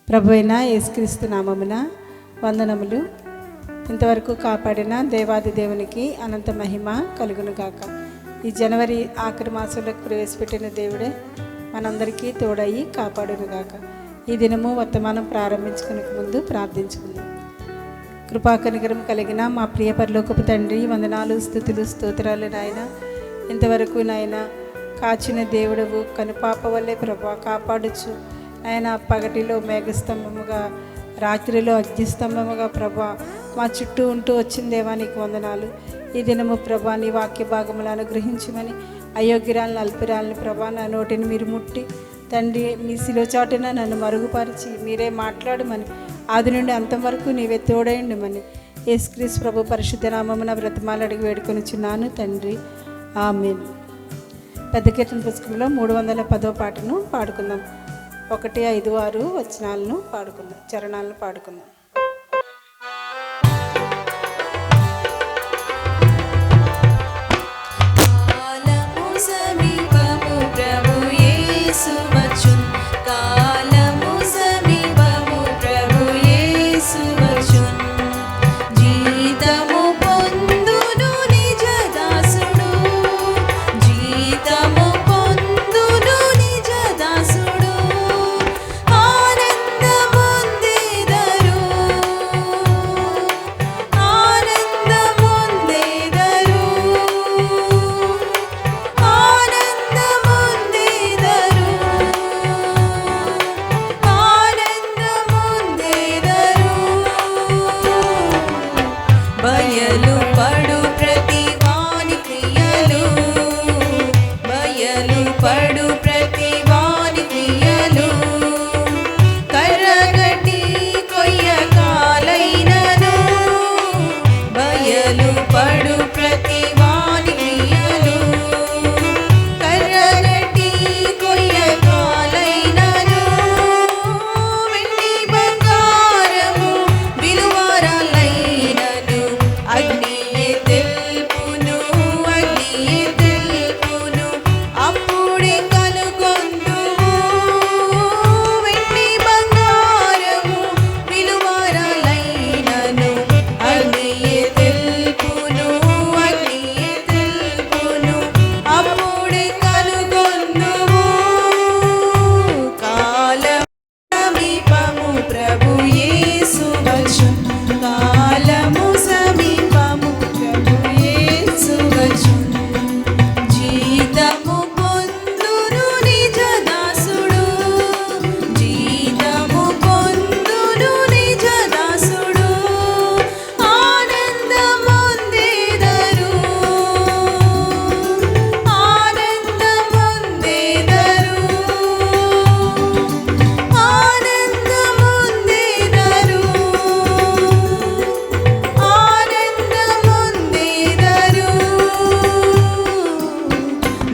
ప్రభువైన యేసుక్రీస్తు నామమున వందనములు. ఇంతవరకు కాపాడిన దేవాది దేవునికి అనంత మహిమ కలుగునుగాక. ఈ జనవరి ఆఖరి మాసంలోకి ప్రవేశపెట్టిన దేవుడే మనందరికీ తోడయి కాపాడునుగాక. ఈ దినము వర్తమానం ప్రారంభించుకునే ముందు ప్రార్థించుకుందాం. కృపాకనికరం కలిగిన మా ప్రియ పరలోకపు తండ్రి, వందనాలు, స్తుతులు, స్తోత్రాలు నాయన. ఇంతవరకు నాయన కాచిన దేవుడవు, కనుపాప వల్లే ప్రభా కాపాడుచు నాయన. పగటిలో మేఘస్తంభముగా, రాత్రిలో అగ్నిస్తంభముగా ప్రభా మా చుట్టూ ఉంటూ వచ్చిన దేవా నీకు వందనాలు. ఈ దినము ప్రభా నీ వాక్య భాగములను అనుగ్రహించమని, అయోగ్యురాలను అల్పురాలను ప్రభా నా నోటిని మీరు ముట్టి తండ్రి మీ శిలోచాటున నన్ను మరుగుపరిచి మీరే మాట్లాడమని, ఆది నుండి అంతం వరకు నీవే తోడైండమని యేసుక్రీస్తు ప్రభు పరిశుద్ధ నామమున బ్రతమాలు అడిగి వేడుకొనిచున్నాను తండ్రి, ఆమేన్. పెద్ద కీర్తన పుస్తకంలో 310వ పాటను పాడుకుందాం. 1, 5, 6 వచనాలను పాడుకుందాం, చరణాలను పాడుకుందాం.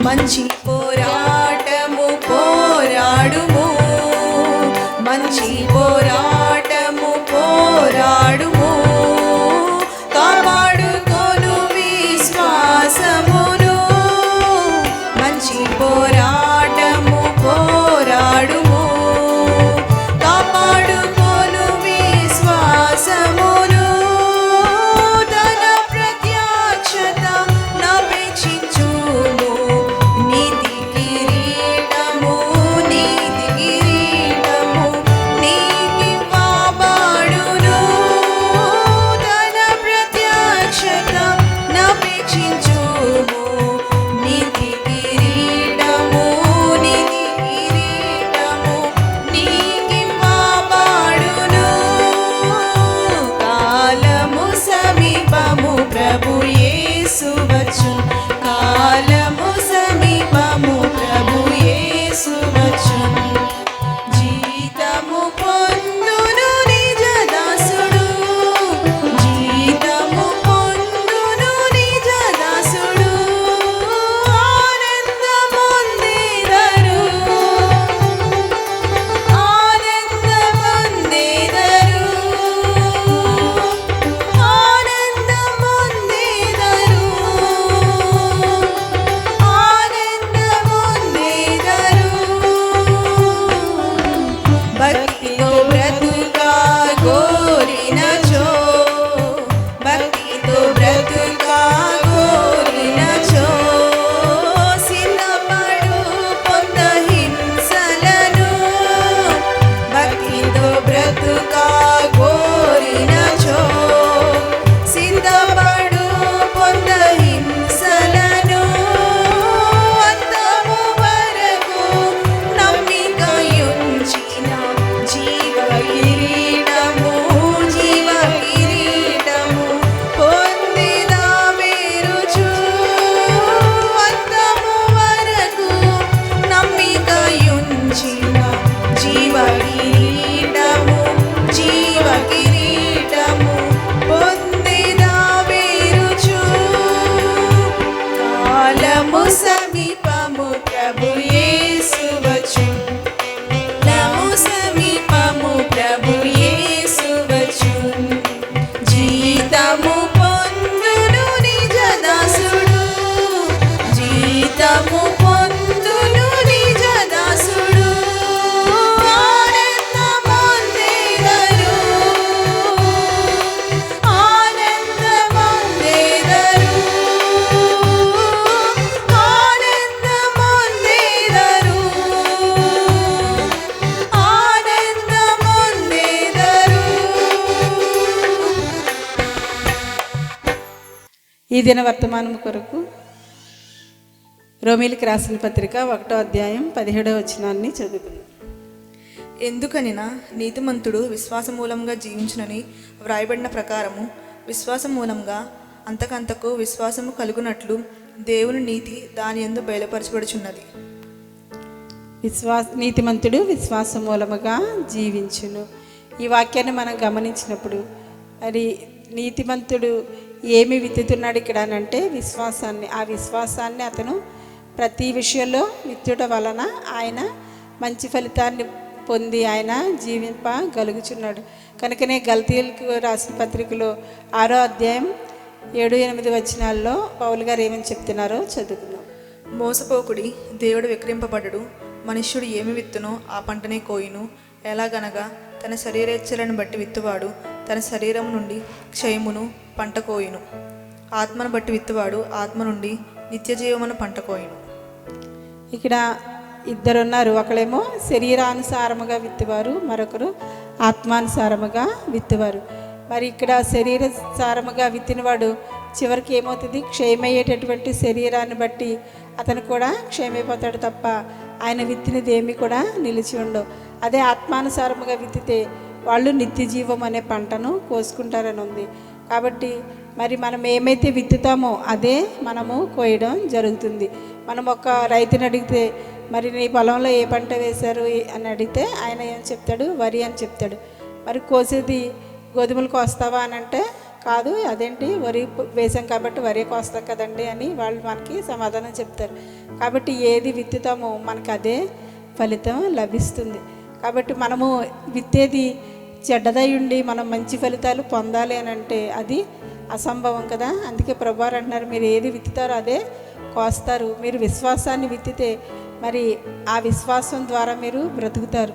మంచి పోరాటము పోరాడుము, మంచి పోరాటము పోరాడుము, కాపాడుకొను విశ్వాసమును. మంచి పోరాటము పోరాడుము, కాపాడుకొను విశ్వాసమును. తన ప్రత్యక్షత నపేక్షించుము, నీతి కిరీటము నీకివ్వబడును. తన ప్రత్యక్షత నపేక్షించుము, నీతి కిరీటము నీకివ్వబడును. కాలము సమీపము, ప్రభు యేసు వచ్చును. కాలము సమీపము, ప్రభు యేసు వచ్చును. జీతము పొందును నిజ దాసుడు, జీతము పొందును నిజ దాసుడు. ఆనందమొందెదరు, ఆనందమొందెదరు, ఆనందమొందెదరు, ఆనందమొందెదరు. భక్తితో ఈ దిన వర్తమానం కొరకు రోమీలికి రాసిన పత్రిక 1వ అధ్యాయం 17వ వచనాన్ని చదువుకుందాం. ఎందుకనినా నీతిమంతుడు విశ్వాస మూలంగా జీవించునని వ్రాయబడిన ప్రకారము విశ్వాసం మూలంగా అంతకంతకు విశ్వాసము కలుగునట్లు దేవుని నీతి దాని యందు బయలుపరచబడుచున్నది. నీతిమంతుడు విశ్వాస మూలముగా జీవించును. ఈ వాక్యాన్ని మనం గమనించినప్పుడు మరి నీతిమంతుడు ఏమి విత్తుతున్నాడు ఇక్కడ అని అంటే విశ్వాసాన్ని. ఆ విశ్వాసాన్ని అతను ప్రతి విషయంలో విత్తుట వలన ఆయన మంచి ఫలితాన్ని పొంది ఆయన జీవింపగలుగుచున్నాడు. కనుకనే గల్తీయులకు రాసిన పత్రికలో 6వ అధ్యాయం 7-8 వచనాల్లో పౌలు గారు ఏమని చెప్తున్నారో చదువుకుందాం. మోసపోకుడి, దేవుడు విక్రింపబడడు. మనుష్యుడు ఏమి విత్తునో ఆ పంటనే కోయును. ఎలాగనగా తన శరీరేచ్ఛలను బట్టి విత్తువాడు తన శరీరం నుండి క్షయమును పంట కోయును. ఆత్మను బట్టి విత్తువాడు ఆత్మ నుండి నిత్య జీవమును పంట కోయును. ఇక్కడ ఇద్దరున్నారు. ఒకళ్ళేమో శరీరానుసారముగా విత్తువారు, మరొకరు ఆత్మానుసారముగా విత్తువారు. మరి ఇక్కడ శరీరానుసారముగా విత్తినవాడు చివరికి ఏమవుతుంది, క్షయమయ్యేటటువంటి శరీరాన్ని బట్టి అతను కూడా క్షయమైపోతాడు తప్ప ఆయన విత్తినది ఏమి కూడా నిలిచి ఉండవు. అదే ఆత్మానుసారముగా విత్తితే వాళ్ళు నిత్య జీవం అనే పంటను కోసుకుంటారని ఉంది. కాబట్టి మరి మనం ఏమైతే విత్తుతామో అదే మనము కోయడం జరుగుతుంది. మనం ఒక రైతుని అడిగితే మరి నీ పొలంలో ఏ పంట వేశారు అని అడిగితే ఆయన ఏం చెప్తాడు, వరి అని చెప్తాడు. మరి కోసేది గోధుమలు కోస్తావా అని అంటే కాదు, అదేంటి వరి వేసాం కాబట్టి వరి కోస్తాం కదండి అని వాళ్ళు మనకి సమాధానం చెప్తారు. కాబట్టి ఏది విత్తుతామో మనకు అదే ఫలితం లభిస్తుంది. కాబట్టి మనము విత్తేది చెడ్డదై ఉండి మనం మంచి ఫలితాలు పొందాలి అని అంటే అది అసంభవం కదా. అందుకే ప్రభువారు అంటున్నారు, మీరు ఏది విత్తుతారో అదే కోస్తారు. మీరు విశ్వాసాన్ని విత్తితే మరి ఆ విశ్వాసం ద్వారా మీరు బ్రతుకుతారు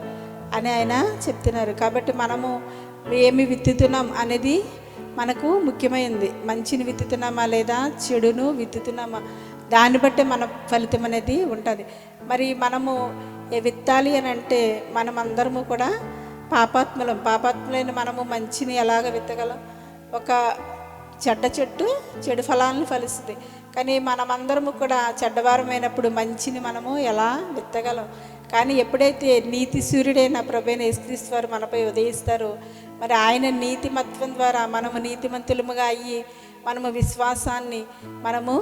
అని ఆయన చెప్తున్నారు. కాబట్టి మనము ఏమి విత్తుతున్నాం అనేది మనకు ముఖ్యమైనది. మంచిని విత్తుతున్నామా లేదా చెడును విత్తుతున్నామా, దాన్ని బట్టే మన ఫలితం అనేది ఉంటుంది. మరి మనము విత్తాలి అని అంటే మనమందరము కూడా పాపాత్ములైన మనము మంచిని ఎలాగ విత్తగలం? ఒక చెడ్డ చెట్టు చెడు ఫలాలను ఫలిస్తుంది. కానీ మనమందరము కూడా చెడ్డవారమైనప్పుడు మంచిని మనము ఎలా విత్తగలం? కానీ ఎప్పుడైతే నీతి సూర్యుడైన ప్రభువైన యేసుక్రీస్తు వారు మనపై ఉదయిస్తారో మరి ఆయన నీతిమత్వం ద్వారా మనము నీతిమంతులముగా అయ్యి మనము విశ్వాసాన్ని మనము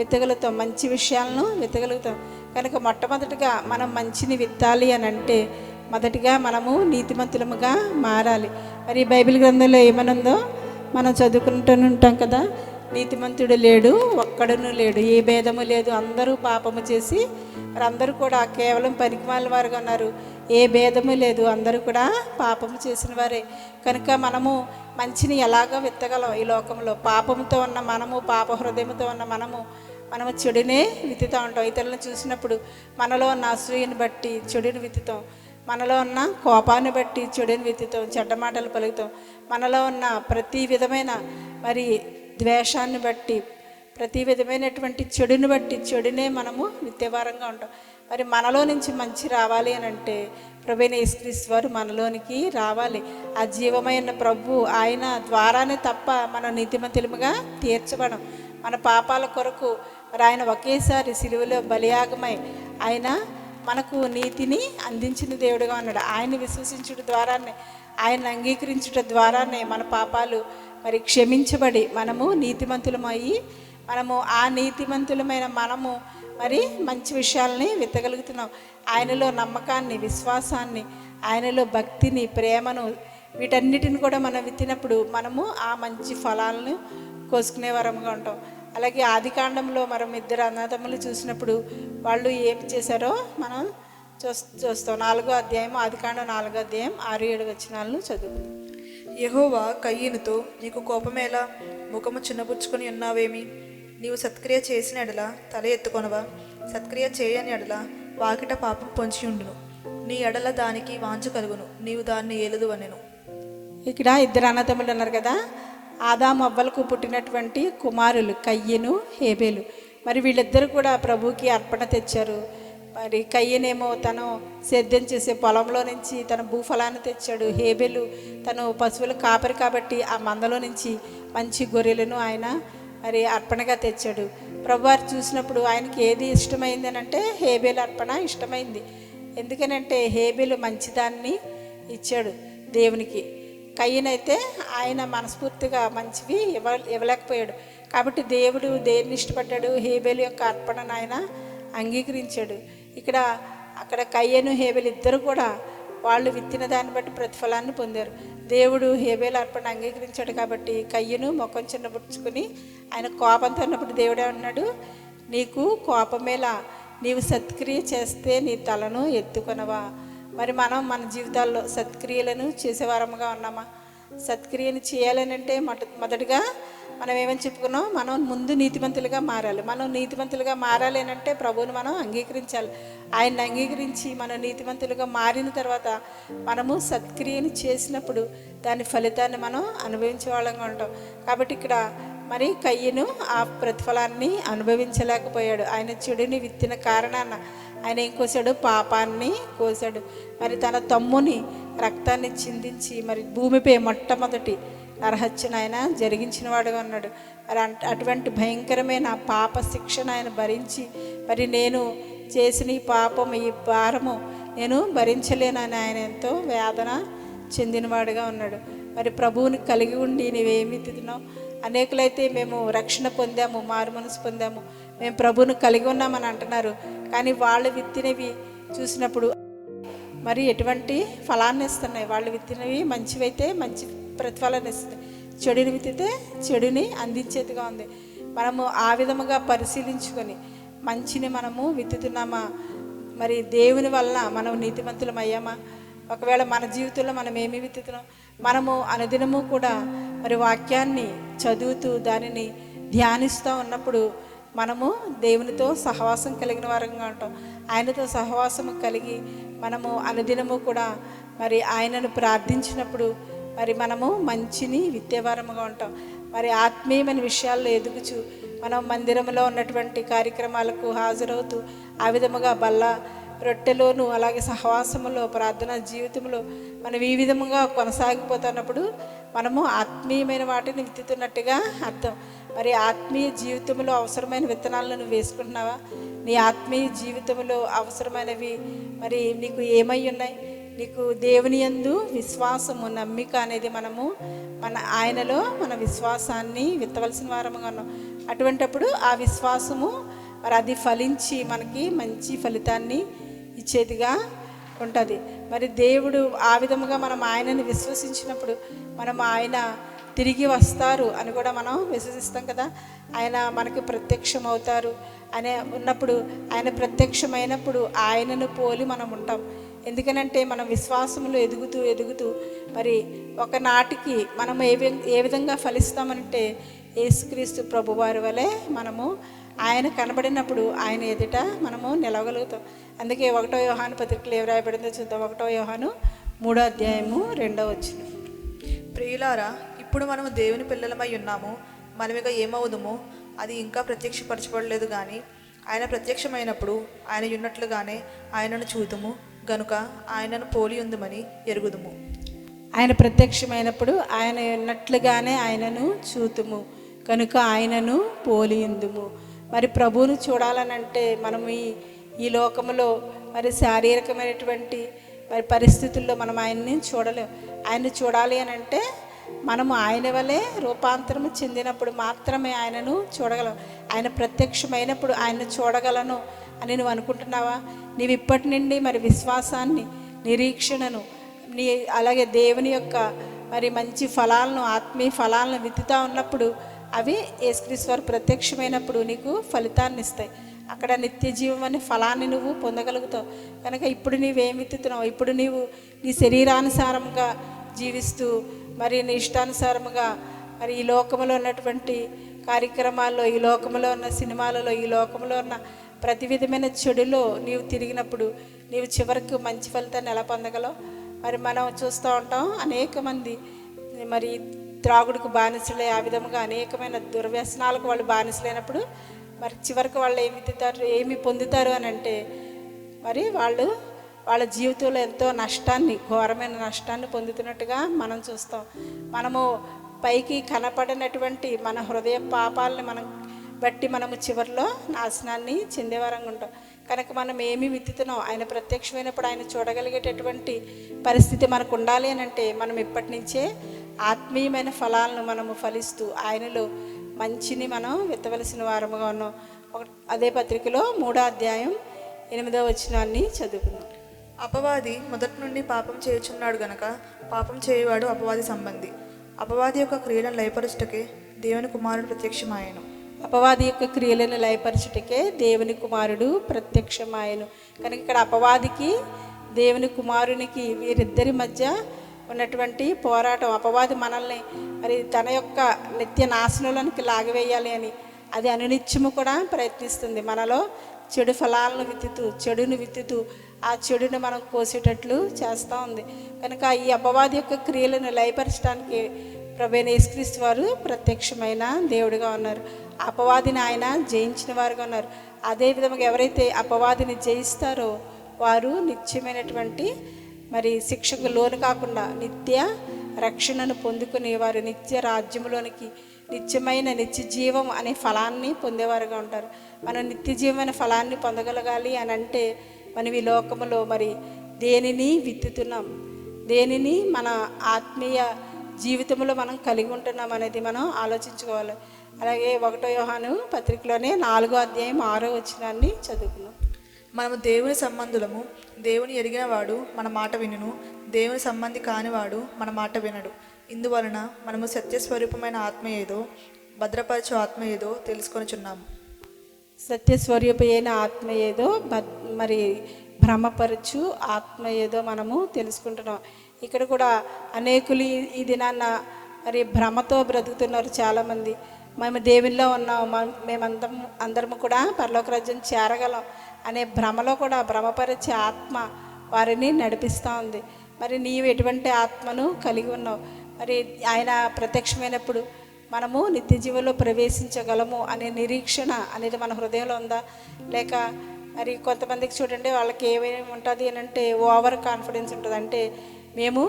విత్తగలుగుతాం, మంచి విషయాలను విత్తగలుగుతాం. కనుక మొట్టమొదటిగా మనం మంచిని విత్తాలి అని అంటే మొదటిగా మనము నీతిమంతులముగా మారాలి. మరి బైబిల్ గ్రంథంలో ఏమనుందో మనం చదువుకుంటూ ఉంటాం కదా, నీతిమంతుడు లేడు, ఒక్కడును లేడు, ఏ భేదము లేదు, అందరూ పాపము చేసి మరి అందరూ కూడా కేవలం పనికిమాలిన వారుగా ఉన్నారు, ఏ భేదము లేదు, అందరూ కూడా పాపము చేసిన వారే. కనుక మనము మంచిని ఎలాగో విత్తగలం? ఈ లోకంలో పాపంతో ఉన్న మనము, పాప హృదయంతో ఉన్న మనము చెడునే విత్తుతూ ఉంటాం. ఇతరులను చూసినప్పుడు మనలో ఉన్న అసూయని బట్టి చెడుని విత్తుతాం, మనలో ఉన్న కోపాన్ని బట్టి చెడుని విత్తుతాం, చెడ్డ మాటలు పలుకుతాం, మనలో ఉన్న ప్రతి విధమైన మరి ద్వేషాన్ని బట్టి ప్రతి విధమైనటువంటి చెడుని బట్టి చెడునే మనము విత్తేవారంగా ఉంటాం. మరి మనలో నుంచి మంచి రావాలి అని అంటే ప్రభువైన యేసుక్రీస్తు వారు మనలోనికి రావాలి. ఆ జీవమైన ప్రభు ఆయన ద్వారానే తప్ప మనం నీతిమంతులముగా తీర్చబడం. మన పాపాల కొరకు మరి ఆయన ఒకేసారి సిలువలో బలియాగమై ఆయన మనకు నీతిని అందించిన దేవుడుగా ఉన్నాడు. ఆయన విశ్వసించుట ద్వారానే, ఆయన అంగీకరించుట ద్వారానే మన పాపాలు మరి క్షమించబడి మనము నీతిమంతులమయ్యి మనము ఆ నీతిమంతులమైన మనము మరి మంచి విషయాలని విత్తగలుగుతున్నాం. ఆయనలో నమ్మకాన్ని, విశ్వాసాన్ని, ఆయనలో భక్తిని, ప్రేమను, వీటన్నిటిని కూడా మనం విత్తినప్పుడు మనము ఆ మంచి ఫలాలను కోసుకునే వరంగా ఉంటాం. అలాగే ఆదికాండంలో మనం ఇద్దరు అన్నదమ్ములు చూసినప్పుడు వాళ్ళు ఏమి చేశారో మనం చూస్తాం. 4వ అధ్యాయం, ఆదికాండం 4వ అధ్యాయం 6-7 వచనాలను చదువుకుందాం. యెహోవా కయ్యనుతో, నీకు కోపమేలా? ముఖము చిన్నబుచ్చుకొని ఉన్నావేమి? నీవు సత్క్రియ చేసిన ఎడల తల ఎత్తుకొనవా? సత్క్రియ చేయని ఎడల వాకిట పాపం పొంచి ఉండును. నీ ఎడల దానికి వాంఛ కలుగును, నీవు దాన్ని ఏలుదు అనెను. ఇక్కడ ఇద్దరు అన్నదమ్ములు ఉన్నారు కదా, ఆదాము అవ్వలకు పుట్టినటువంటి కుమారులు కయ్యను, హేబేలు. మరి వీళ్ళిద్దరూ కూడా ప్రభువుకి అర్పణ తెచ్చారు. మరి కయ్యనేమో తను సేద్యం చేసే పొలంలో నుంచి తన భూఫలాన్ని తెచ్చాడు. హేబెలు తను పశువుల కాపరి కాబట్టి ఆ మందలో నుంచి మంచి గొర్రెలను ఆయన మరి అర్పణగా తెచ్చాడు. ప్రభువారు చూసినప్పుడు ఆయనకి ఏది ఇష్టమైంది అని అంటే హేబేలు అర్పణ ఇష్టమైంది. ఎందుకనంటే హేబేలు మంచిదాన్ని ఇచ్చాడు దేవునికి. కయ్యనైతే ఆయన మనస్ఫూర్తిగా మంచివి ఇవ్వలేకపోయాడు. కాబట్టి దేవుడు దేన్ని ఇష్టపడ్డాడు? హేబేలు యొక్క అర్పణను ఆయన అంగీకరించాడు. అక్కడ కయ్యను హేబేలు ఇద్దరు కూడా వాళ్ళు విత్తిన దాన్ని బట్టి ప్రతిఫలాన్ని పొందారు. దేవుడు హేబేలు అర్పణ అంగీకరించాడు కాబట్టి కయ్యను ముఖం చిన్నబుచ్చుకుని ఆయన కోపంతో ఉన్నప్పుడు దేవుడే అన్నాడు, నీకు కోపమేలా, నీవు సత్క్రియ చేస్తే నీ తలను ఎత్తుకొనవా. మరి మనం మన జీవితాల్లో సత్క్రియలను చేసేవారముగా ఉన్నామా? సత్క్రియను చేయాలనంటే మొదటిగా మనం ఏమని చెప్పుకున్నాం? మనం ముందు నీతిమంతులుగా మారాలి. మనం నీతిమంతులుగా మారాలి అంటే ప్రభువుని మనం అంగీకరించాలి. ఆయన్ని అంగీకరించి మనం నీతిమంతులుగా మారిన తర్వాత మనము సత్క్రియను చేసినప్పుడు దాని ఫలితాన్ని మనం అనుభవించే వాళ్ళంగా ఉంటాం. కాబట్టి ఇక్కడ మరి కయ్యను ఆ ప్రతిఫలాన్ని అనుభవించలేకపోయాడు. ఆయన చెడుని విత్తిన కారణాన ఆయన ఏం కోసాడు? పాపాన్ని కోసాడు. మరి తన తమ్ముని రక్తాన్ని చిందించి మరి భూమిపై మొట్టమొదటి నరహత్యను ఆయన జరిగించిన వాడుగా ఉన్నాడు. మరి అటువంటి భయంకరమైన పాప శిక్షను ఆయన భరించి మరి నేను చేసిన ఈ పాపం, ఈ భారము నేను భరించలేనని ఆయన ఎంతో వేదన చెందినవాడుగా ఉన్నాడు. మరి ప్రభువుని కలిగి ఉండి నీవేమి తిన్నావు? అనేకులైతే మేము రక్షణ పొందాము, మారు మనసు పొందాము, మేము ప్రభువుని కలిగి ఉన్నామని అంటున్నారు. కానీ వాళ్ళు విత్తినవి చూసినప్పుడు మరి ఎటువంటి ఫలాన్ని ఇస్తున్నాయి? వాళ్ళు విత్తినవి మంచివైతే మంచి ప్రతిఫలాన్ని ఇస్తుంది, చెడుని విత్తితే చెడుని అందించేదిగా ఉంది. మనము ఆ విధముగా పరిశీలించుకొని మంచిని మనము విత్తుతున్నామా? మరి దేవుని వల్ల మనం నీతిమంతులం అయ్యామా? ఒకవేళ మన జీవితంలో మనం ఏమి విత్తుతున్నాం? మనము అనుదినము కూడా మరి వాక్యాన్ని చదువుతూ దానిని ధ్యానిస్తూ ఉన్నప్పుడు మనము దేవునితో సహవాసం కలిగిన వారంగా ఉంటాం. ఆయనతో సహవాసం కలిగి మనము అనుదినము కూడా మరి ఆయనను ప్రార్థించినప్పుడు మరి మనము మంచిని విత్తేవారముగా ఉంటాం. మరి ఆత్మీయమైన విషయాల్లో ఎదుగుచు మనం మందిరంలో ఉన్నటువంటి కార్యక్రమాలకు హాజరవుతూ ఆ విధముగా బల్ల రొట్టెలోను అలాగే సహవాసములో ప్రార్థనా జీవితంలో మనం ఈ విధముగా కొనసాగిపోతున్నప్పుడు మనము ఆత్మీయమైన వాటిని విత్తుతున్నట్టుగా అర్థం. మరి ఆత్మీయ జీవితంలో అవసరమైన విత్తనాలను నువ్వు వేసుకుంటున్నావా? నీ ఆత్మీయ జీవితంలో అవసరమైనవి మరి నీకు ఏమై ఉన్నాయి? నీకు దేవుని యందు విశ్వాసము, నమ్మిక అనేది మనము ఆయనలో మన విశ్వాసాన్ని విత్తవలసిన వారముగా ఉన్నాం. అటువంటప్పుడు ఆ విశ్వాసము మరి అది ఫలించి మనకి మంచి ఫలితాన్ని ఇచ్చేదిగా ఉంటుంది. మరి దేవుడు ఆ విధముగా మనం ఆయనని విశ్వసించినప్పుడు మనం ఆయన తిరిగి వస్తారు అని కూడా మనం విశ్వసిస్తాం కదా. ఆయన మనకి ప్రత్యక్షం అవుతారు అనే ఉన్నప్పుడు ఆయన ప్రత్యక్షమైనప్పుడు ఆయనను పోలి మనం ఉంటాం. ఎందుకనంటే మనం విశ్వాసంలో ఎదుగుతూ మరి ఒకనాటికి మనం ఏ విధంగా ఫలిస్తామంటే యేసుక్రీస్తు ప్రభువారి వలె మనము ఆయన కనబడినప్పుడు ఆయన ఎదుట మనము నిలవగలుగుతాం. అందుకే 1 యోహాను పత్రికలో ఏం రాయబడిందో చూద్దాం. 1 యోహాను 3వ అధ్యాయము 2వ వచనం. ప్రియులారా, ఇప్పుడు మనము దేవుని పిల్లలమై ఉన్నాము, మనమిగా ఏమవుదుమో అది ఇంకా ప్రత్యక్షపరచబడలేదు. కానీ ఆయన ప్రత్యక్షమైనప్పుడు ఆయన ఉన్నట్లుగానే ఆయనను చూదుము గనుక ఆయనను పోలి ఉందమని ఎరుగుదుము. ఆయన ప్రత్యక్షమైనప్పుడు ఆయన ఉన్నట్లుగానే ఆయనను చూతుము కనుక ఆయనను పోలి ఉందుము. మరి ప్రభువును చూడాలనంటే మనం ఈ లోకములో మరి శారీరకమైనటువంటి మరి పరిస్థితుల్లో మనం ఆయన్ని చూడలేం. ఆయన్ని చూడాలి అని అంటే మనము ఆయన వలె రూపాంతరము చెందినప్పుడు మాత్రమే ఆయనను చూడగలం. ఆయన ప్రత్యక్షమైనప్పుడు ఆయన్ని చూడగలను అని నువ్వు అనుకుంటున్నావా? నీవు ఇప్పటి నుండి మరి విశ్వాసాన్ని, నిరీక్షణను, అలాగే దేవుని యొక్క మరి మంచి ఫలాలను, ఆత్మీయ ఫలాలను విత్తుతా ఉన్నప్పుడు అవి యేసుక్రీస్తు వారు ప్రత్యక్షమైనప్పుడు నీకు ఫలితాన్ని ఇస్తాయి. అక్కడ నిత్య జీవం అనే ఫలాన్ని నువ్వు పొందగలుగుతావు. కనుక ఇప్పుడు నీవేం విత్తుతున్నావు? ఇప్పుడు నీవు నీ శరీరానుసారంగా జీవిస్తూ మరి నీ ఇష్టానుసారముగా మరి ఈ లోకంలో ఉన్నటువంటి కార్యక్రమాల్లో, ఈ లోకంలో ఉన్న సినిమాలలో, ఈ లోకంలో ఉన్న ప్రతి విధమైన చెడులో నీవు తిరిగినప్పుడు నీవు చివరికి మంచి ఫలితాన్ని ఎలా పొందగలవు? మరి మనం చూస్తూ ఉంటాం అనేక మంది మరి త్రాగుడుకు బానిసలే, ఆ విధముగా అనేకమైన దుర్వ్యసనాలకు వాళ్ళు బానిసలైనప్పుడు మరి చివరికి వాళ్ళు ఏమి పొందుతారు అని అంటే మరి వాళ్ళ జీవితంలో ఎంతో నష్టాన్ని, ఘోరమైన నష్టాన్ని పొందుతున్నట్టుగా మనం చూస్తాం. మనము పైకి కనపడినటువంటి మన హృదయ పాపాలని మనం బట్టి మనము చివరిలో నాశనాన్ని చెందేవారంగా ఉంటాం. కనుక మనం ఏమి విత్తుతున్నాం, ఆయన ప్రత్యక్షమైనప్పుడు ఆయన చూడగలిగేటటువంటి పరిస్థితి మనకు ఉండాలి అని అంటే మనం ఇప్పటి నుంచే ఆత్మీయమైన ఫలాలను మనము ఫలిస్తూ ఆయనలో మంచిని మనం విత్తవలసిన వారముగా ఉన్నాం. అదే పత్రికలో 3వ అధ్యాయం 8వ వచనాన్ని చదువుకుందాం. అపవాది మొదటి నుండి పాపం చేయుచున్నాడు గనక పాపం చేయువాడు అపవాది సంబంధి. అపవాది యొక్క క్రియలను లయపరుచుటకే దేవుని కుమారుడు ప్రత్యక్షమాయను. అపవాది యొక్క క్రియలను లయపరచుటకే దేవుని కుమారుడు ప్రత్యక్షమాయను. కనుక ఇక్కడ అపవాదికి దేవుని కుమారునికి వీరిద్దరి మధ్య ఉన్నటువంటి పోరాటం. అపవాది మనల్ని మరి తన యొక్క నిత్య నాశనంలోనికి లాగివేయాలి అని అది అనునిత్యము కూడా ప్రయత్నిస్తుంది. మనలో చెడు ఫలాలను చెడును విత్తుతూ ఆ చెడును మనం కోసేటట్లు చేస్తూ ఉంది. కనుక ఈ అపవాది యొక్క క్రియలను లయపరచడానికి ప్రభువైన యేసుక్రీస్తు వారు ప్రత్యక్షమైన దేవుడిగా ఉన్నారు. అపవాదిని ఆయన జయించిన వారుగా ఉన్నారు. అదేవిధంగా ఎవరైతే అపవాదిని జయిస్తారో వారు నిత్యమైనటువంటి మరి శిక్షకు లోను కాకుండా నిత్య రక్షణను పొందుకుని వారు నిత్య రాజ్యంలోనికి నిత్యమైన నిత్య జీవం అనే ఫలాన్ని పొందేవారుగా ఉంటారు. మనం నిత్య జీవమైన ఫలాన్ని పొందగలగాలి అని అంటే మనం ఈ లోకములో మరి దేనిని విత్తుతున్నాం, దేనిని మన ఆత్మీయ జీవితంలో మనం కలిగి ఉంటున్నాం అనేది మనం ఆలోచించుకోవాలి. అలాగే 1వ యోహాను పత్రికలోనే 4వ అధ్యాయం 6వ వచనాన్ని చదువుకున్నాం. మనము దేవుని సంబంధులము, దేవుని ఎరిగిన వాడు మన మాట వినును, దేవుని సంబంధి కానివాడు మన మాట వినడు. ఇందువలన మనము సత్యస్వరూపమైన ఆత్మ ఏదో, భద్రపరచు ఆత్మ ఏదో తెలుసుకొనిచున్నాము. సత్యస్వరూపమైన ఆత్మ ఏదో మరి భ్రమపరచు ఆత్మ ఏదో మనము తెలుసుకుంటున్నాం. ఇక్కడ కూడా అనేకులు ఈ దినాన్న మరి భ్రమతో బ్రతుకుతున్నారు. చాలామంది మేము దేవుల్లో ఉన్నాం, అందరము కూడా పరలోక రాజ్యం చేరగలం అనే భ్రమలో కూడా భ్రమపరిచే ఆత్మ వారిని నడిపిస్తూ ఉంది. మరి నీవు ఎటువంటి ఆత్మను కలిగి ఉన్నావు? మరి ఆయన ప్రత్యక్షమైనప్పుడు మనము నిత్య జీవంలో ప్రవేశించగలము అనే నిరీక్షణ అనేది మన హృదయంలో ఉందా? లేక మరి కొంతమందికి చూడండి, వాళ్ళకి ఏమేమి ఉంటుంది అని అంటే ఓవర్ కాన్ఫిడెన్స్ ఉంటుంది. అంటే మేము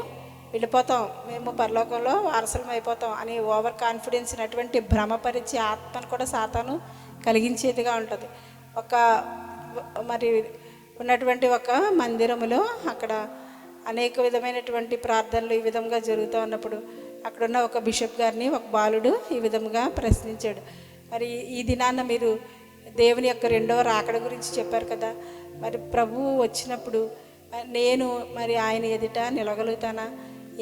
వెళ్ళిపోతాం, మేము పరలోకంలో వారసులం అయిపోతాం అని ఓవర్ కాన్ఫిడెన్స్ అటువంటి భ్రమపరిచే ఆత్మను కూడా సాతాను కలిగించేదిగా ఉంటుంది. మరి ఉన్నటువంటి ఒక మందిరములో అక్కడ అనేక విధమైనటువంటి ప్రార్థనలు ఈ విధంగా జరుగుతూ ఉన్నప్పుడు అక్కడున్న ఒక బిషప్ గారిని ఒక బాలుడు ఈ విధంగా ప్రశ్నించాడు. మరి ఈ దినాన్న మీరు దేవుని యొక్క 2వ రాకడ గురించి చెప్పారు కదా, మరి ప్రభువు వచ్చినప్పుడు నేను మరి ఆయన ఎదుట నిలగలుగుతానా?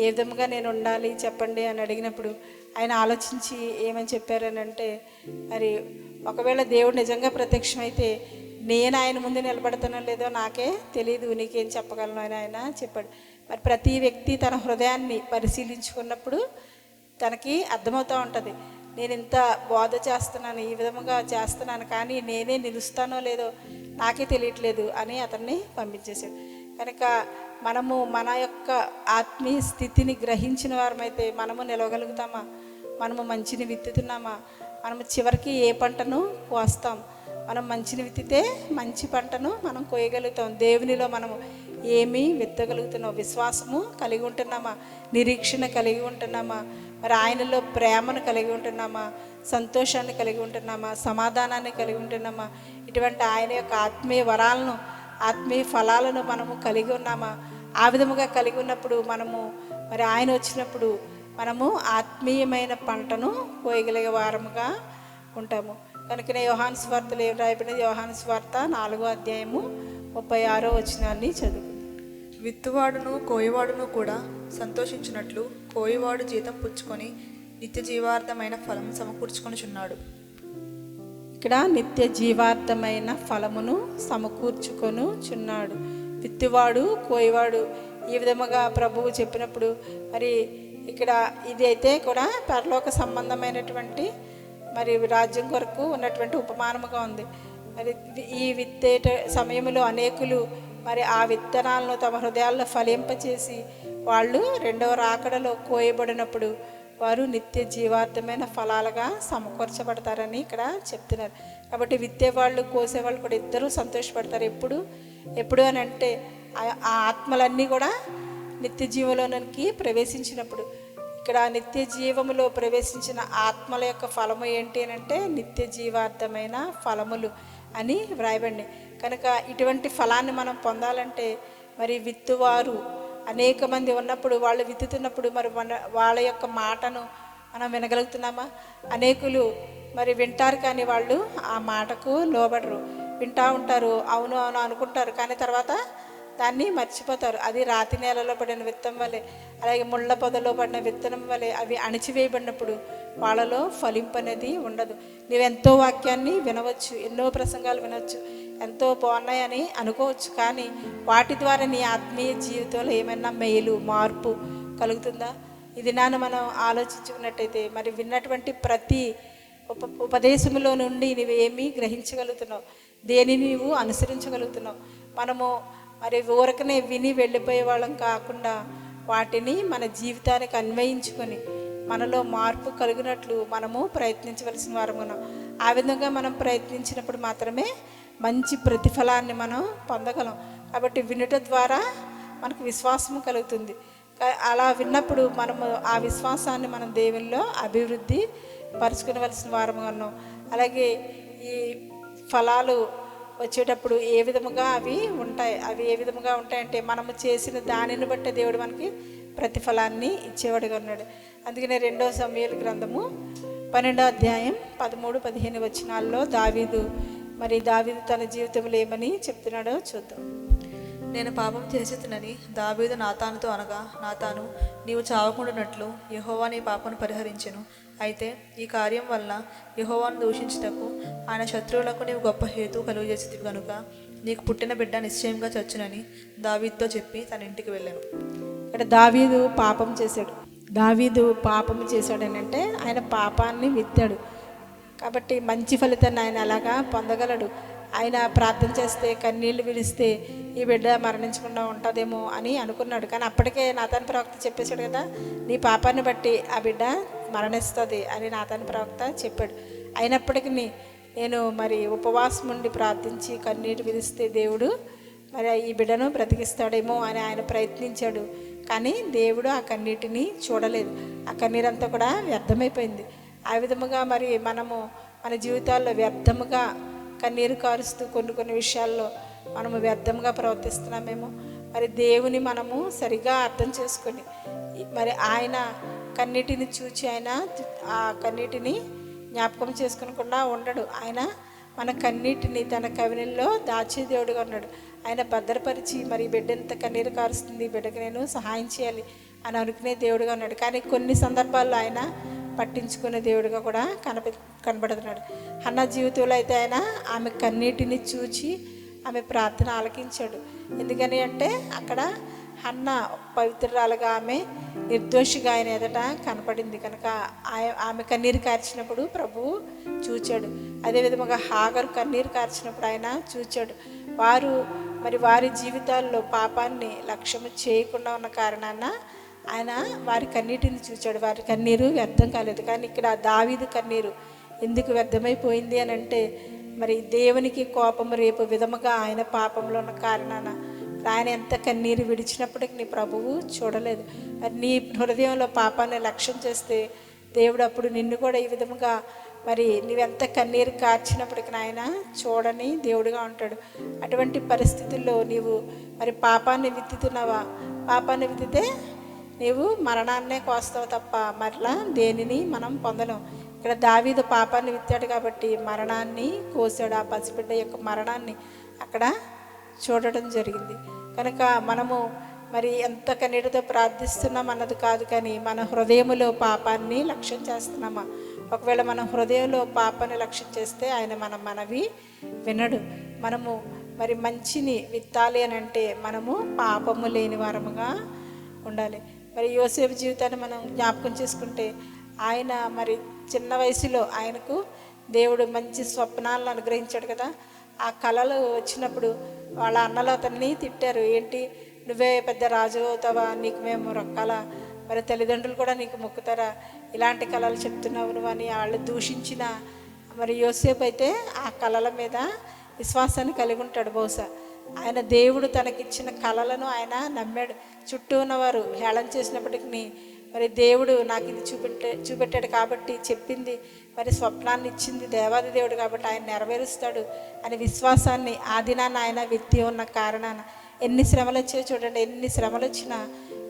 ఏ విధంగా నేను ఉండాలి చెప్పండి అని అడిగినప్పుడు ఆయన ఆలోచించి ఏమని చెప్పారని అంటే, మరి ఒకవేళ దేవుడు నిజంగా ప్రత్యక్షమైతే నేను ఆయన ముందు నిలబడతానో లేదో నాకే తెలియదు, నీకేం చెప్పగలను అని ఆయన చెప్పాడు. మరి ప్రతి వ్యక్తి తన హృదయాన్ని పరిశీలించుకున్నప్పుడు తనకి అర్థమవుతూ ఉంటుంది, నేను ఇంత బోధ చేస్తున్నాను, ఈ విధముగా చేస్తున్నాను, కానీ నేనే నిలుస్తానో లేదో నాకే తెలియట్లేదు అని అతన్ని పంపించేశాడు. కనుక మనము మన యొక్క ఆత్మీయ స్థితిని గ్రహించిన వారమైతే మనము నిలవగలుగుతామా? మనము మంచిని విత్తుతున్నామా? మనము చివరికి ఏ పంటను కోస్తాం? మనం మంచిని విత్తితే మంచి పంటను మనం కోయగలుగుతాం. దేవునిలో మనము ఏమి విత్తగలుగుతున్నాం? విశ్వాసము కలిగి ఉంటున్నామా? నిరీక్షణ కలిగి ఉంటున్నామా? మరి ఆయనలో ప్రేమను కలిగి ఉంటున్నామా? సంతోషాన్ని కలిగి ఉంటున్నామా? సమాధానాన్ని కలిగి ఉంటున్నామా? ఇటువంటి ఆయన యొక్క ఆత్మీయ వరాలను, ఆత్మీయ ఫలాలను మనము కలిగి ఉన్నామా? ఆ విధముగా కలిగి ఉన్నప్పుడు మనము మరి ఆయన వచ్చినప్పుడు మనము ఆత్మీయమైన పంటను కోయగలిగే వారముగా ఉంటాము. కనుకనే యోహాను సువార్తలో ఏం రాయబడినది? యోహాను సువార్త 4వ అధ్యాయము 36వ వచనాన్ని చదువు. విత్తువాడును కోయవాడును కూడా సంతోషించినట్లు కోయవాడు జీతం పుచ్చుకొని నిత్య జీవార్థమైన ఫలం సమకూర్చుకొనుచున్నాడు. ఇక్కడ నిత్య జీవార్థమైన ఫలమును సమకూర్చుకొనుచున్నాడు. విత్తువాడు కోయవాడు ఈ విధముగా ప్రభువు చెప్పినప్పుడు మరి ఇక్కడ ఇది అయితే కూడా పరలోక సంబంధమైనటువంటి మరి రాజ్యం కొరకు ఉన్నటువంటి ఉపమానముగా ఉంది. మరి ఈ విత్తేట సమయంలో అనేకులు మరి ఆ విత్తనాలను తమ హృదయాల్లో ఫలింపచేసి వాళ్ళు 2వ రాకడలో కోయబడినప్పుడు వారు నిత్య జీవార్థమైన ఫలాలుగా సమకూర్చబడతారని ఇక్కడ చెప్తున్నారు. కాబట్టి విత్తేవాళ్ళు కోసేవాళ్ళు కూడా ఇద్దరూ సంతోషపడతారు. ఎప్పుడు అని అంటే ఆ ఆత్మలన్నీ కూడా నిత్య జీవంలోనికి ప్రవేశించినప్పుడు. ఇక్కడ నిత్య జీవములో ప్రవేశించిన ఆత్మల యొక్క ఫలము ఏంటి అని అంటే నిత్య జీవార్థమైన ఫలములు అని వ్రాయబడి. కనుక ఇటువంటి ఫలాన్ని మనం పొందాలంటే మరి విత్తువారు అనేక మంది ఉన్నప్పుడు, వాళ్ళు విత్తుతున్నప్పుడు మరి వాళ్ళ యొక్క మాటను మనం వినగలుగుతున్నామా? అనేకులు మరి వింటారు కానీ వాళ్ళు ఆ మాటకు లోబడరు. వింటూ ఉంటారు, అవును అవును అనుకుంటారు, కానీ తర్వాత దాన్ని మర్చిపోతారు. అది రాతి నేలలో పడిన విత్తనం వలె, అలాగే ముళ్ళ పొదలో పడిన విత్తనం వలె అవి అణిచివేయబడినప్పుడు వాళ్ళలో ఫలింపు అనేది ఉండదు. నువ్వెంతో వాక్యాన్ని వినవచ్చు, ఎన్నో ప్రసంగాలు వినవచ్చు, ఎంతో బాగున్నాయని అనుకోవచ్చు, కానీ వాటి ద్వారా నీ ఆత్మీయ జీవితంలో ఏమైనా మేలు మార్పు కలుగుతుందా? ఇది నాన్న మనం ఆలోచించుకున్నట్టయితే మరి విన్నటువంటి ప్రతి ఉపదేశములో నుండి నువ్వు ఏమి గ్రహించగలుగుతున్నావు, దేనిని నువ్వు అనుసరించగలుగుతున్నావు? మనము మరి ఊరకనే విని వెళ్ళిపోయే వాళ్ళం కాకుండా వాటిని మన జీవితానికి అన్వయించుకొని మనలో మార్పు కలిగినట్లు మనము ప్రయత్నించవలసిన వారం ఉన్నాం. ఆ విధంగా మనం ప్రయత్నించినప్పుడు మాత్రమే మంచి ప్రతిఫలాన్ని మనం పొందగలం. కాబట్టి వినుట ద్వారా మనకు విశ్వాసము కలుగుతుంది. అలా విన్నప్పుడు మనము ఆ విశ్వాసాన్ని మనం దేవునిలో అభివృద్ధి పరుచుకునవలసిన వారముగా ఉన్నాం. అలాగే ఈ ఫలాలు వచ్చేటప్పుడు ఏ విధముగా అవి ఏ విధముగా ఉంటాయంటే మనము చేసిన దానిని బట్టి దేవుడు మనకి ప్రతిఫలాన్ని ఇచ్చేవాడుగా ఉన్నాడు. అందుకనే 2 సమూయేలు గ్రంథము 12వ అధ్యాయం 13-15 వచనాల్లో దావీదు తన జీవితంలో ఏమని చెప్తున్నాడో చూద్దాం. నేను పాపం చేసేతునని దావీదు నాతానుతో అనగా, నాతాను, నీవు చావకుండానట్లు యెహోవా నీ పాపను పరిహరించెను. అయితే ఈ కార్యం వల్ల యెహోవాను దూషించుటకు ఆయన శత్రువులకు నీవు గొప్ప హేతు కలుగజేసేది కనుక నీకు పుట్టిన బిడ్డ నిశ్చయంగా చచ్చునని దావీదుతో చెప్పి తన ఇంటికి వెళ్ళాను. ఇక్కడ దావీదు పాపం చేశాడని అంటే ఆయన పాపాన్ని విత్తాడు. కాబట్టి మంచి ఫలితాన్ని ఆయన అలాగా పొందగలడు. ఆయన ప్రార్థన చేస్తే, కన్నీళ్లు విడిస్తే ఈ బిడ్డ మరణించకుండా ఉంటుందేమో అని అనుకున్నాడు. కానీ అప్పటికే నాతాను ప్రవక్త చెప్పేశాడు కదా, నీ పాపాన్ని బట్టి ఆ బిడ్డ మరణిస్తుంది అని నాతాను ప్రవక్త చెప్పాడు. అయినప్పటికీ నేను మరి ఉపవాసం ఉండి ప్రార్థించి కన్నీరు విడిస్తే దేవుడు మరి ఈ బిడ్డను బ్రతికిస్తాడేమో అని ఆయన ప్రయత్నించాడు. కానీ దేవుడు ఆ కన్నీటిని చూడలేదు. ఆ కన్నీరంతా కూడా వ్యర్థమైపోయింది. ఆ విధముగా మరి మనము మన జీవితాల్లో వ్యర్థముగా కన్నీరు కారుస్తూ కొన్ని విషయాల్లో మనము వ్యర్థంగా ప్రవర్తిస్తున్నామేమో. మరి దేవుని మనము సరిగా అర్థం చేసుకొని మరి ఆయన కన్నీటిని చూచి ఆయన ఆ కన్నీటిని జ్ఞాపకం చేసుకునకుండా ఉండడు. ఆయన మన కన్నీటిని తన కవినల్లో దాచే దేవుడుగా ఉన్నాడు. ఆయన భద్రపరిచి మరి బిడ్డ ఎంత కన్నీరు కారుస్తుంది, బిడ్డకి నేను సహాయం చేయాలి అని అనుకునే దేవుడుగా ఉన్నాడు. కానీ కొన్ని సందర్భాల్లో ఆయన పట్టించుకునే దేవుడిగా కూడా కనబడుతున్నాడు. హన్నా జీవితంలో అయితే ఆయన ఆమె కన్నీటిని చూచి ఆమె ప్రార్థన ఆలకించాడు. ఎందుకని అంటే అక్కడ హన్నా పవిత్రురాలుగా, ఆమె నిర్దోషిగా ఆయన ఎదుట కనపడింది కనుక ఆమె కన్నీరు కార్చినప్పుడు ప్రభువు చూచాడు. అదేవిధంగా హాగరు కన్నీరు కార్చినప్పుడు ఆయన చూచాడు. వారి జీవితాల్లో పాపాన్ని లక్ష్యము చేయకుండా ఉన్న కారణాన ఆయన వారి కన్నీటిని చూచాడు. వారి కన్నీరు వ్యర్థం కాలేదు. కానీ ఇక్కడ దావీదు కన్నీరు ఎందుకు వ్యర్థమైపోయింది అని అంటే మరి దేవునికి కోపం రేపు విధముగా ఆయన పాపంలో ఉన్న కారణాన ఆయన ఎంత కన్నీరు విడిచినప్పటికీ నీ ప్రభువు చూడలేదు. మరి నీ హృదయంలో పాపాన్ని లక్ష్యం చేస్తే దేవుడు అప్పుడు నిన్ను కూడా ఈ విధముగా మరి నీవెంత కన్నీరు కార్చినప్పటికీ ఆయన చూడని దేవుడుగా ఉంటాడు. అటువంటి పరిస్థితుల్లో నీవు మరి పాపాన్ని విత్తుతున్నావా? పాపాన్ని విత్తితే నీవు మరణాన్నే కోస్తావు తప్ప మరలా దేనిని మనం పొందలేం. ఇక్కడ దావీదు పాపాన్ని విత్తాడు కాబట్టి మరణాన్ని కోసాడు. ఆ పసిబిడ్డ యొక్క మరణాన్ని అక్కడ చూడటం జరిగింది. కనుక మనము మరి ఎంత కన్నీటితో ప్రార్థిస్తున్నాం అన్నది కాదు, కానీ మన హృదయములో పాపాన్ని లక్ష్యం చేస్తున్నామా? ఒకవేళ మన హృదయంలో పాపాన్ని లక్ష్యం చేస్తే ఆయన మన మనవి వినడు. మనము మరి మంచిని విత్తాలి అని అంటే మనము పాపము లేని వారముగా ఉండాలి. మరి యోసేపు జీవితాన్ని మనం జ్ఞాపకం చేసుకుంటే ఆయన మరి చిన్న వయసులో ఆయనకు దేవుడు మంచి స్వప్నాలను అనుగ్రహించాడు కదా. ఆ కళలు వచ్చినప్పుడు వాళ్ళ అన్నలు అతన్ని తిట్టారు, ఏంటి నువ్వే పెద్ద రాజు అవుతావా, నీకు మేము రొక్కాల, మరి తల్లిదండ్రులు కూడా నీకు మొక్కుతారా, ఇలాంటి కళలు చెప్తున్నావు నువ్వు అని వాళ్ళు దూషించిన మరి యోసేపు అయితే ఆ కళల మీద విశ్వాసాన్ని కలిగి ఉంటాడు. బహుశా ఆయన దేవుడు తనకిచ్చిన కళలను ఆయన నమ్మాడు. చుట్టూ ఉన్నవారు హేళన చేసినప్పటికీ మరి దేవుడు నాకు ఇది చూపెట్టాడు కాబట్టి చెప్పింది మరి స్వప్నాన్ని ఇచ్చింది దేవాది దేవుడు కాబట్టి ఆయన నెరవేరుస్తాడు అనే విశ్వాసాన్ని ఆ దినాన్ని ఆయన వ్యక్తి ఉన్న కారణాన ఎన్ని శ్రమలు వచ్చాయో చూడండి. ఎన్ని శ్రమలు వచ్చినా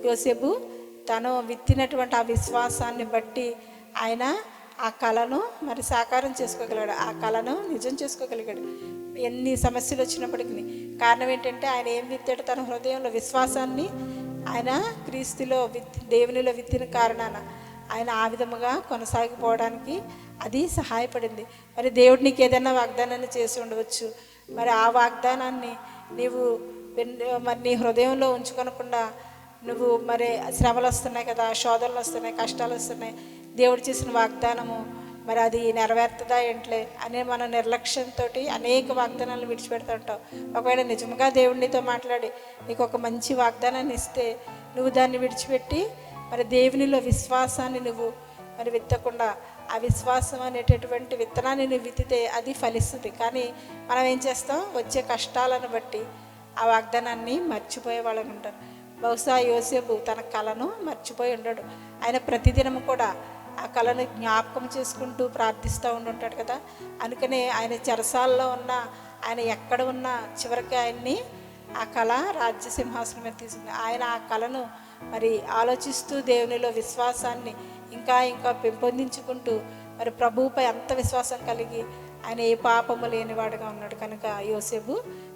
యోసేపు తను విత్తినటువంటి ఆ విశ్వాసాన్ని బట్టి ఆయన ఆ కళను మరి సాకారం చేసుకోగలిగాడు, ఆ కళను నిజం చేసుకోగలిగాడు. ఎన్ని సమస్యలు వచ్చినప్పటికీ కారణం ఏంటంటే ఆయన ఏం విత్తాడు, తన హృదయంలో విశ్వాసాన్ని ఆయన క్రీస్తులో దేవునిలో విత్తిన కారణాన ఆయన ఆ విధముగా కొనసాగిపోవడానికి అది సహాయపడింది. మరి దేవుడు నీకు ఏదైనా వాగ్దానాన్ని చేసి ఉండవచ్చు. మరి ఆ వాగ్దానాన్ని నీవు మరి నీ హృదయంలో ఉంచుకొనకుండా నువ్వు మరి శ్రమలు వస్తున్నాయి కదా, శోధనలు వస్తున్నాయి, కష్టాలు వస్తున్నాయి, దేవుడు చేసిన వాగ్దానము మరి అది నెరవేరుతుందా ఏంట్లే అనే మన నిర్లక్ష్యంతో అనేక వాగ్దానాలు విడిచిపెడుతుంటావు. ఒకవేళ నిజంగా దేవుడినితో మాట్లాడి నీకు ఒక మంచి వాగ్దానాన్ని ఇస్తే నువ్వు దాన్ని విడిచిపెట్టి మరి దేవునిలో విశ్వాసాన్ని నువ్వు మరి విత్తకుండా ఆ విశ్వాసం అనేటటువంటి విత్తనాన్ని నువ్వు విత్తితే అది ఫలిస్తుంది. కానీ మనం ఏం చేస్తాం, వచ్చే కష్టాలను బట్టి ఆ వాగ్దానాన్ని మర్చిపోయే వాళ్ళని ఉంటారు. బహుశా యోసేపు తన కళను మర్చిపోయి ఉండడు. ఆయన ప్రతిదినం కూడా ఆ కళను జ్ఞాపకం చేసుకుంటూ ప్రార్థిస్తూ ఉండుంటాడు కదా. అందుకనే ఆయన చెరసాల్లో ఉన్న ఆయన ఎక్కడ ఉన్నా చివరికి ఆయన్ని ఆ కళ రాజ్య సింహాసనం మీద తీసుకుంది. ఆయన ఆ కళను మరి ఆలోచిస్తూ దేవునిలో విశ్వాసాన్ని ఇంకా ఇంకా పెంపొందించుకుంటూ మరి ప్రభువుపై అంత విశ్వాసం కలిగి ఆయన ఏ పాపము లేనివాడుగా ఉన్నాడు. కనుక యోసేపు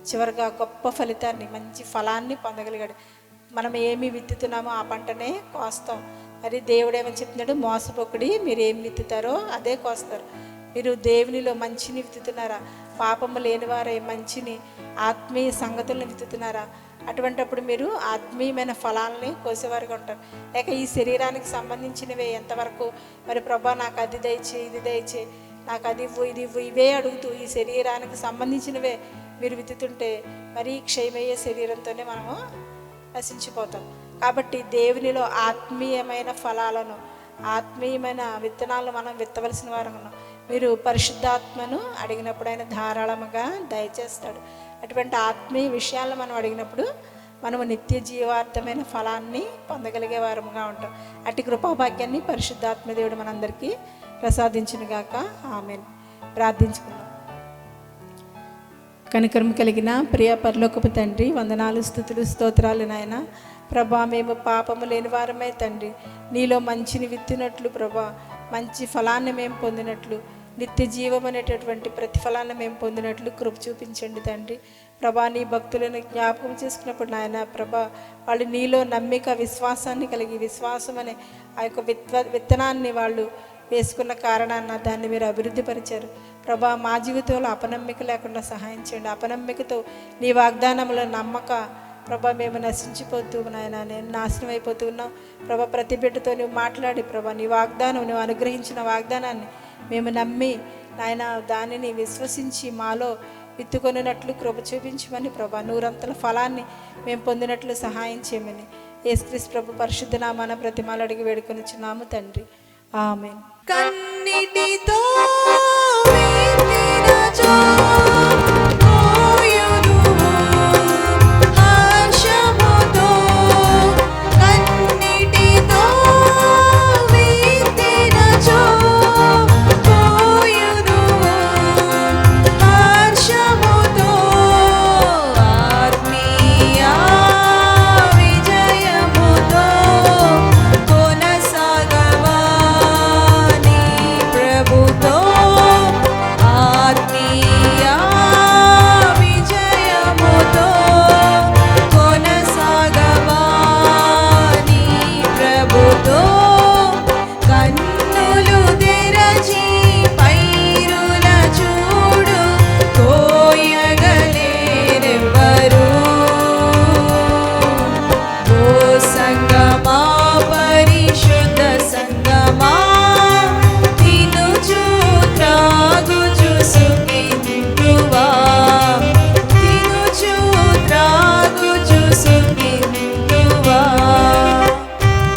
చివరిగా గొప్ప ఫలితాన్ని మంచి ఫలాన్ని పొందగలిగాడు. మనం ఏమి విత్తుతున్నామో ఆ పంటనే కోస్తాం. మరి దేవుడు ఏమని చెప్తున్నాడు, మోసపోకుడి, మీరు ఏం విత్తుతారో అదే కోస్తారు. మీరు దేవునిలో మంచిని విత్తుతున్నారా, పాపము లేనివారే మంచిని ఆత్మీయ సంగతులను విత్తుతున్నారా, అటువంటప్పుడు మీరు ఆత్మీయమైన ఫలాలని కోసేవారుగా ఉంటారు. లేక ఈ శరీరానికి సంబంధించినవే ఎంతవరకు మరి ప్రభా నాకు అది దయచే, ఇది దయచే, నాకు అది ఇవ్వు, ఇది ఇవ్వు, ఇవే అడుగుతూ ఈ శరీరానికి సంబంధించినవే మీరు విత్తుతుంటే మరి క్షయమయ్యే శరీరంతోనే మనము నశించిపోతాం. కాబట్టి దేవునిలో ఆత్మీయమైన ఫలాలను, ఆత్మీయమైన విత్తనాలను మనం విత్తవలసిన వారు ఉన్నాం. మీరు పరిశుద్ధాత్మను అడిగినప్పుడు ఆయన ధారాళముగా దయచేస్తాడు. అటువంటి ఆత్మీయ విషయాలను మనం అడిగినప్పుడు మనము నిత్య జీవార్థమైన ఫలాన్ని పొందగలిగే వారముగా ఉంటాం. అట్టి కృపాభాగ్యాన్ని పరిశుద్ధాత్మ దేవుడు మనందరికీ ప్రసాదించునుగాక. ఆమేన్. ప్రార్థించుకుందాం. కనికరం కలిగిన ప్రియ పరలోకపు తండ్రి, వందనాలు, స్తుతులు, స్తోత్రాలు నాయన. ప్రభా, మేము పాపము లేని వారమే తండ్రి, నీలో మంచిని విత్తినట్లు ప్రభా, మంచి ఫలాన్ని మేము పొందినట్లు, నిత్య జీవం అనేటటువంటి ప్రతిఫలాన్ని మేము పొందినట్లు కృప చూపించండి తండ్రి. ప్రభా, నీ భక్తులను జ్ఞాపకం చేసుకున్నప్పుడు నాయన ప్రభా, వాళ్ళు నీలో నమ్మిక విశ్వాసాన్ని కలిగి విశ్వాసం అనే ఆ యొక్క విత్తనాన్ని వాళ్ళు వేసుకున్న కారణాన దాన్ని మీరు అభివృద్ధి పరిచారు. ప్రభా, మా జీవితంలో అపనమ్మిక లేకుండా సహాయం చేయండి. అపనమ్మికతో నీ వాగ్దానంలో నమ్మక ప్రభా మేము నశించిపోతూ నాయన, నేను నాశనం అయిపోతూ ఉన్నాం ప్రభా. ప్రతి బిడ్డతో నువ్వు మాట్లాడి ప్రభా, నీ వాగ్దానం, నువ్వు అనుగ్రహించిన వాగ్దానాన్ని మేము నమ్మి నాయన దానిని విశ్వసించి మాలో విత్తుకొనినట్లు కృప చూపించమని ప్రభా, నూరంతల ఫలాన్ని మేము పొందినట్లు సహాయం చేయమని యేసుక్రీస్తు ప్రభు పరిశుద్ధ నామాన ప్రతిమాలు అడిగి వేడుకొనిచున్నాము తండ్రి. ఆమేన్. కన్నిటితో